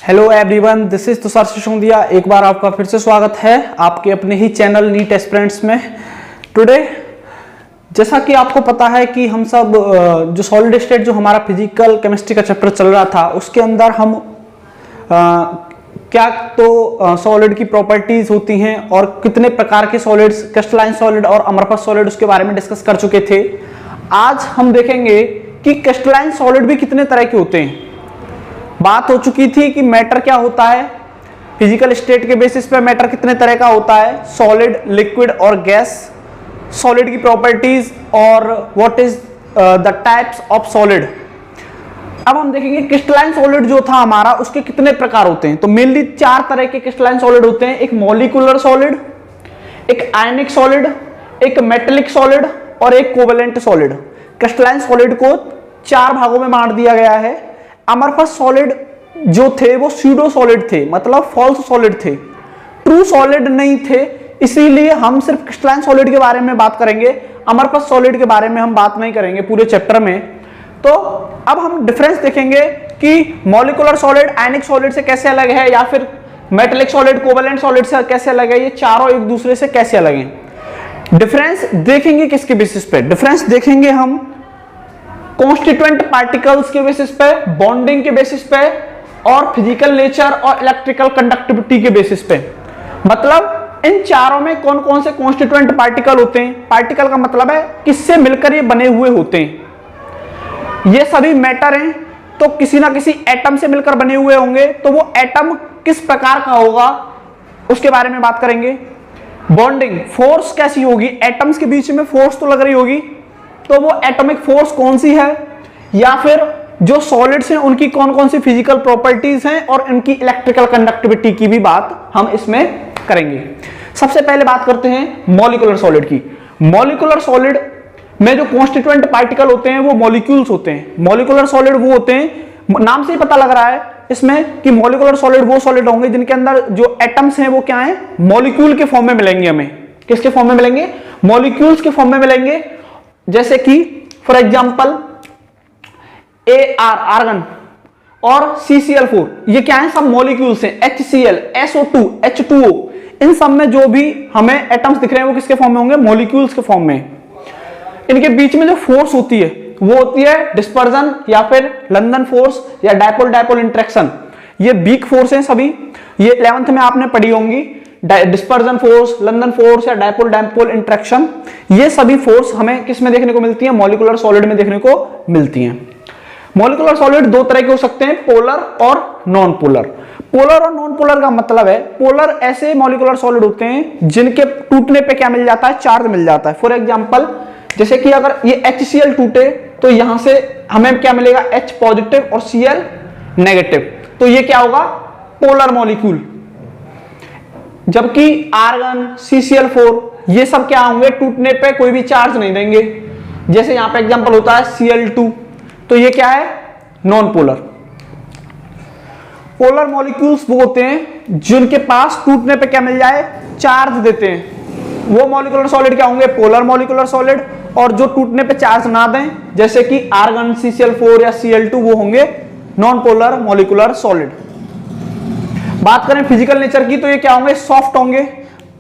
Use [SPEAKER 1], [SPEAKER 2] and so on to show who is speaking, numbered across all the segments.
[SPEAKER 1] Hello everyone, this is Tushar Sisodia. एक बार आपका फिर से स्वागत है आपके अपने ही चैनल नीट एस्पिरेंट्स में। टुडे जैसा कि आपको पता है कि हम सब जो सॉलिड स्टेट जो हमारा फिजिकल केमिस्ट्री का चैप्टर चल रहा था उसके अंदर हम क्या तो सॉलिड की प्रॉपर्टीज होती हैं और कितने प्रकार के सॉलिड्स, क्रिस्टलाइन सॉलिड और अमरफस सॉलिड, उसके बारे में डिस्कस कर चुके थे। आज हम देखेंगे कि क्रिस्टलाइन सॉलिड भी कितने तरह के होते हैं। बात हो चुकी थी कि मैटर क्या होता है, फिजिकल स्टेट के बेसिस पे मैटर कितने तरह का होता है, सॉलिड, लिक्विड और गैस, सॉलिड की प्रॉपर्टीज और what is the types of solid. अब हम देखेंगे क्रिस्टलाइन सॉलिड जो था हमारा, उसके कितने प्रकार होते हैं। तो मेनली 4 तरह के क्रिस्टलाइन सॉलिड होते हैं। एक मॉलिक्यूलर सॉलिड, एक आयनिक सॉलिड, एक मेटेलिक सॉलिड और एक कोवेलेंट सॉलिड। क्रिस्टलाइन सॉलिड को 4 भागों में बांट दिया गया है। अमरफस सॉलिड जो थे वो स्यूडो सॉलिड थे, मतलब फॉल्स सॉलिड थे, ट्रू सॉलिड नहीं थे। इसीलिए हम सिर्फ क्रिस्टलाइन सॉलिड के बारे में बात करेंगे, अमरफस सॉलिड के बारे में हम बात नहीं करेंगे पूरे चैप्टर में। तो अब हम डिफरेंस देखेंगे कि मॉलिक्यूलर सॉलिड आयनिक सॉलिड से कैसे अलग है, या फिर मेटेलिक सॉलिड कोवेलेंट सॉलिड से कैसे अलग है, ये चारों एक दूसरे से कैसे अलग हैं। डिफरेंस देखेंगे किसके बेसिस पे, डिफरेंस देखेंगे हम कॉन्स्टिट्यूएंट पार्टिकल्स के बेसिस पे, बॉन्डिंग के बेसिस पे और फिजिकल नेचर और इलेक्ट्रिकल कंडक्टिविटी के बेसिस पे। मतलब इन चारों में कौन कौन से कॉन्स्टिट्यूएंट पार्टिकल होते हैं। पार्टिकल का मतलब है किससे मिलकर ये बने हुए होते हैं। ये सभी मैटर हैं तो किसी ना किसी एटम से मिलकर बने हुए होंगे, तो वो एटम किस प्रकार का होगा उसके बारे में बात करेंगे। बॉन्डिंग, फोर्स कैसी होगी, एटम्स के बीच में फोर्स तो लग रही होगी, तो वो एटॉमिक फोर्स कौन सी है, या फिर जो सॉलिड्स हैं उनकी कौन कौन सी फिजिकल प्रॉपर्टीज हैं और इनकी इलेक्ट्रिकल कंडक्टिविटी की भी बात हम इसमें करेंगे। सबसे पहले बात करते हैं मॉलिक्यूलर सॉलिड की। मॉलिक्यूलर सॉलिड में जो कॉन्स्टिट्यूएंट पार्टिकल होते हैं वो मॉलिक्यूल्स होते हैं। मॉलिक्यूलर सॉलिड वो होते हैं, नाम से ही पता लग रहा है इसमें कि मॉलिक्यूलर सॉलिड वो सॉलिड होंगे जिनके अंदर जो एटम्स हैं वो क्या है, मॉलिक्यूल के फॉर्म में मिलेंगे। हमें किसके फॉर्म में मिलेंगे, मॉलिक्यूल्स के फॉर्म में मिलेंगे। जैसे कि फॉर एग्जांपल आर्गन और CCl4, ये क्या है, सब मॉलिक्यूल्स हैं। HCl, SO2, H2O, इन सब में जो भी हमें एटम्स दिख रहे हैं वो किसके फॉर्म में होंगे, मॉलिक्यूल्स के फॉर्म में। इनके बीच में जो फोर्स होती है वो होती है डिस्पर्जन या फिर लंदन फोर्स या डायपोल डायपोल इंटरेक्शन। ये वीक फोर्स हैं सभी, ये 11th में आपने पढ़ी होंगी। डिस्पर्जन फोर्स, लंदन फोर्स या डायपोल डायपोल इंटरेक्शन, ये सभी फोर्स हमें किस में देखने को मिलती है, मॉलिक्यूलर सॉलिड में देखने को मिलती हैं। मॉलिक्यूलर सॉलिड 2 तरह के हो सकते हैं, पोलर और नॉन पोलर। पोलर और नॉन पोलर का मतलब है, पोलर ऐसे मॉलिक्यूलर सॉलिड होते हैं जिनके टूटने पे क्या मिल जाता है, चार्ज मिल जाता है। फॉर एग्जांपल जैसे कि अगर ये HCl टूटे तो यहां से हमें क्या मिलेगा, H पॉजिटिव और Cl नेगेटिव, तो ये क्या होगा, पोलर मॉलिक्यूल। जबकि आर्गन, CCl4, ये सब क्या होंगे, टूटने पे कोई भी चार्ज नहीं देंगे। जैसे यहां पे एग्जांपल होता है Cl2, तो ये क्या है, नॉन पोलर। पोलर मॉलिक्यूल्स वो होते हैं जिनके पास टूटने पे क्या मिल जाए, चार्ज देते हैं। वो मॉलिक्यूलर सॉलिड क्या होंगे, पोलर मॉलिक्यूलर सॉलिड। और जो टूटने पे चार्ज ना दें, जैसे कि आर्गन, CCl4 या Cl2, वो होंगे नॉन पोलर मॉलिक्यूलर सॉलिड। बात करें फिजिकल नेचर की तो ये क्या होंगे, सॉफ्ट होंगे।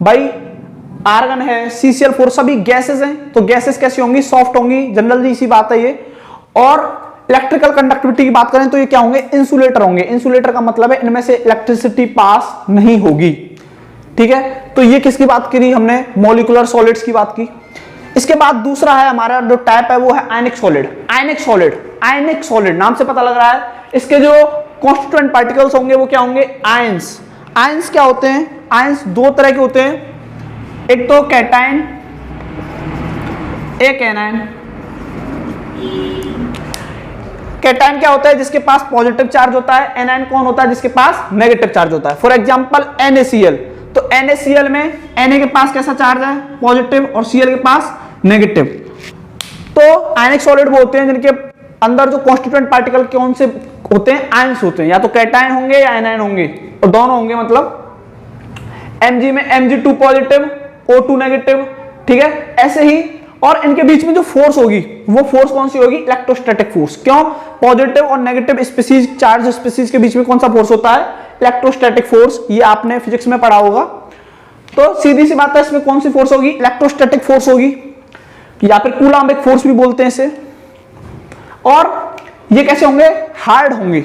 [SPEAKER 1] भाई आर्गन है, CCl4 सभी गैसेस हैं, तो गैसेस कैसी होंगी, सॉफ्ट होंगी, जनरली इसी बात है ये। और इलेक्ट्रिकल कंडक्टिविटी की बात करें तो ये क्या होंगे, इंसुलेटर होंगे। इंसुलेटर का मतलब है इनमें से इलेक्ट्रिसिटी पास नहीं होगी। ठीक है, तो ये किसकी बात करी हमने, मॉलिक्यूलर सॉलिड्स की बात की। इसके बाद दूसरा है हमारा जो टाइप है वो है आयनिक सॉलिड। आयनिक सॉलिड, आयनिक सॉलिड नाम से पता लग रहा है, इसके जो कॉन्स्टिट्यूएंट पार्टिकल्स होंगे वो क्या होंगे, आयंस। आयंस क्या होते हैं, आयंस 2 तरह के होते हैं, एक तो कैटायन, एक एनायन। कैटायन क्या होता है, जिसके पास पॉजिटिव चार्ज होता है। एनायन कौन होता है, जिसके पास नेगेटिव चार्ज होता है। फॉर एग्जांपल NaCl, तो NaCl में Na के पास कैसा चार्ज है, पॉजिटिव, और Cl के पास नेगेटिव। तो आयनिक सॉलिड वो होते हैं जिनके अंदर जो कॉन्स्टिट्यूएंट पार्टिकल कौन से होते हैं, आयंस होते हैं। या तो कैटायन होंगे या एनायन होंगे, और दोनों होंगे। मतलब Mg में Mg2 पॉजिटिव, O2 नेगेटिव। ठीक है, ऐसे ही और इनके बीच में जो फोर्स होगी वो फोर्स कौन सी होगी, इलेक्ट्रोस्टैटिक फोर्स। क्यों, पॉजिटिव और नेगेटिव स्पीसीज, चार्ज स्पीसीज के बीच में कौन सा फोर्स होता है, इलेक्ट्रोस्टैटिक फोर्स। ये आपने फिजिक्स में पढ़ा होगा। तो सीधी सी बात है, इसमें कौन सी फोर्स होगी, इलेक्ट्रोस्टैटिक फोर्स होगी, या फिर कूलम्बिक फोर्स भी बोलते हैं इसे। और ये कैसे होंगे, हार्ड होंगे।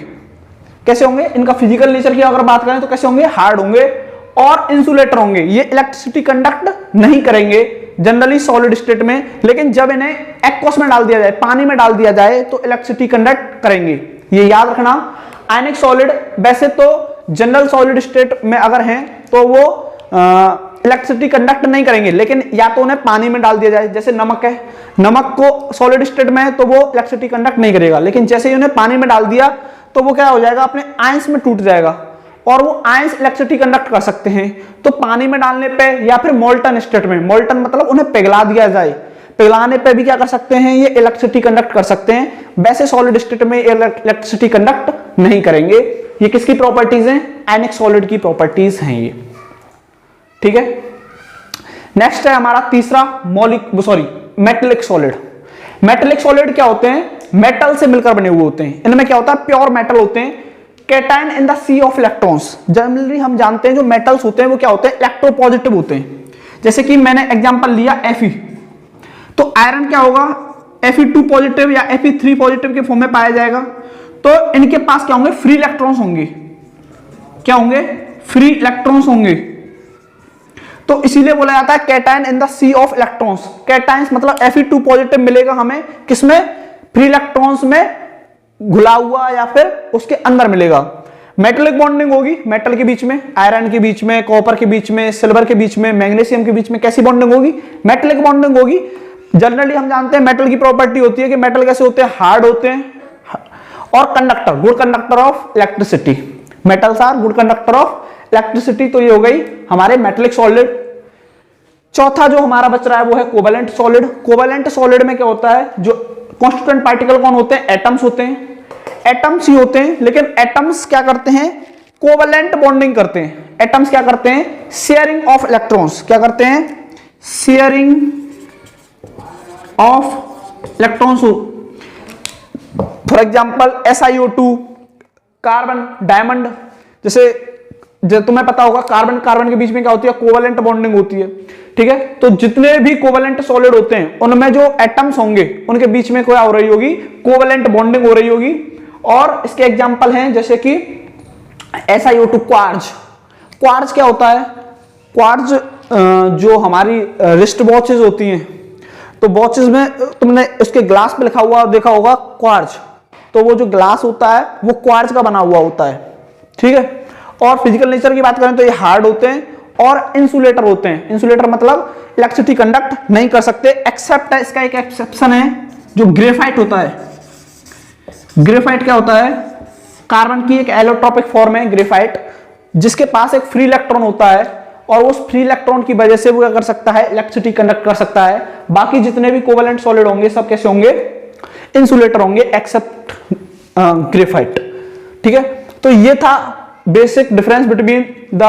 [SPEAKER 1] कैसे होंगे, इनका फिजिकल नेचर की अगर बात करें तो कैसे होंगे, हार्ड होंगे और इंसुलेटर होंगे। ये इलेक्ट्रिसिटी कंडक्ट नहीं करेंगे जनरली सॉलिड स्टेट में, लेकिन जब इन्हें एक्वस में डाल दिया जाए, पानी में डाल दिया जाए, तो इलेक्ट्रिसिटी कंडक्ट करेंगे। ये याद रखना। आयनिक सॉलिड वैसे तो जनरल सॉलिड स्टेट में अगर हैं तो वो इलेक्ट्रिसिटी कंडक्ट नहीं करेंगे, लेकिन या तो उन्हें पानी में डाल दिया जाए, जैसे नमक है, नमक को सॉलिड स्टेट में है तो वो इलेक्ट्रिसिटी कंडक्ट नहीं करेगा, लेकिन जैसे ही उन्हें पानी में डाल दिया तो वो क्या हो जाएगा, अपने आयंस में टूट जाएगा और वो आयंस इलेक्ट्रिसिटी कंडक्ट कर सकते हैं। तो पानी में डालने पे या फिर मोल्टन स्टेट में, मोल्टन मतलब उन्हें पिघला दिया जाए, पिघलाने पे भी क्या कर सकते हैं, ये इलेक्ट्रिसिटी कंडक्ट कर सकते हैं। वैसे सॉलिड स्टेट में इलेक्ट्रिसिटी कंडक्ट नहीं करेंगे। ये किसकी प्रॉपर्टीज हैं, आयनिक सॉलिड की प्रॉपर्टीज हैं ये। ठीक है, नेक्स्ट है हमारा तीसरा मेटेलिक सॉलिड। मेटेलिक सॉलिड क्या होते हैं, मेटल से मिलकर बने हुए होते हैं। इनमें क्या होता है, प्योर मेटल होते हैं, cation in the sea of electrons. Generally हम जानते हैं जो मेटल्स होते हैं वो क्या होते हैं, इलेक्ट्रोपॉजिटिव होते हैं। जैसे कि मैंने एग्जांपल लिया Fe, तो आयरन क्या होगा, Fe2 पॉजिटिव या Fe3 पॉजिटिव के फॉर्म में पाया जाएगा। तो इनके पास क्या होंगे, फ्री इलेक्ट्रॉन्स होंगे। क्या होंगे, फ्री इलेक्ट्रॉन्स होंगे। तो इसीलिए बोला जाता है cation in the sea of electrons. Cations मतलब Fe2 पॉजिटिव मिलेगा हमें किसमें, फ्री इलेक्ट्रॉन्स में घुला हुआ या फिर उसके अंदर मिलेगा। मेटेलिक बॉन्डिंग होगी मेटल के बीच में, आयरन के बीच में, कॉपर के बीच में, सिल्वर के बीच में, मैग्नीशियम के बीच में। कैसी बॉन्डिंग होगी, मेटेलिक बॉन्डिंग होगी। जनरली हम जानते हैं मेटल की प्रॉपर्टी होती है कि मेटल कैसे होते हैं, हार्ड होते हैं और conductor, good conductor of electricity. Metals are good conductor of electricity. तो ये हो गई हमारे मेटेलिक सॉलिड। चौथा जो हमारा बच रहा है वो है कोवेलेंट सॉलिड। कोवेलेंट सॉलिड में क्या होता है, जो कॉन्स्टिट्यूएंट पार्टिकल कौन होते हैं, एटम्स होते हैं। एटम्स ही होते हैं, लेकिन एटम्स क्या करते हैं, कोवेलेंट बॉन्डिंग करते हैं। एटम्स क्या करते हैं, शेयरिंग ऑफ इलेक्ट्रॉन्स। क्या करते हैं, sharing of electrons. For example SiO2, carbon, diamond. जैसे जो तुम्हें पता होगा कार्बन कार्बन के बीच में क्या होती है, कोवेलेंट बॉन्डिंग होती है। ठीक है, तो जितने भी कोवेलेंट सॉलिड होते हैं उनमें जो एटम्स होंगे उनके बीच में क्या हो रही होगी, कोवेलेंट बॉन्डिंग हो रही होगी। और इसके एग्जांपल हैं जैसे कि SiO2, क्वार्ज। क्वार्ज क्या होता है, क्वार्ज जो हमारी रिस्ट वॉचेस होती हैं, तो वॉचेस में तुमने उसके ग्लास पे लिखा हुआ देखा होगा क्वार्ज, तो वो जो ग्लास होता है वो क्वार्ज का बना हुआ होता है। ठीक है, और फिजिकल नेचर की बात करें तो ये हार्ड होते हैं और इंसुलेटर होते हैं। इंसुलेटर मतलब इलेक्ट्रिसिटी कंडक्ट नहीं कर सकते, एक्सेप्ट इसका एक एक्सेप्शन है जो ग्रेफाइट होता है। ग्रेफाइट क्या होता है, कार्बन की एक एलोट्रोपिक फॉर्म है ग्रेफाइट, जिसके पास एक फ्री इलेक्ट्रॉन होता है और उस फ्री इलेक्ट्रॉन की वजह से वो क्या कर सकता है, इलेक्ट्रिसिटी कंडक्ट कर सकता है। बाकी जितने भी कोवेलेंट सॉलिड होंगे सब कैसे होंगे, इंसुलेटर होंगे, एक्सेप्ट ग्रेफाइट। ठीक है, तो ये था basic difference between the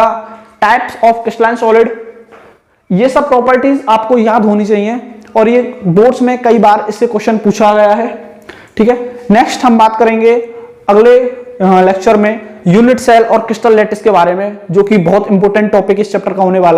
[SPEAKER 1] types of crystalline solid. ये सब प्रॉपर्टीज आपको याद होनी चाहिए और ये बोर्ड्स में कई बार इससे क्वेश्चन पूछा गया है। ठीक है, नेक्स्ट हम बात करेंगे अगले लेक्चर में यूनिट सेल और क्रिस्टल लैटिस के बारे में, जो कि बहुत इंपॉर्टेंट टॉपिक इस चैप्टर का होने वाला है।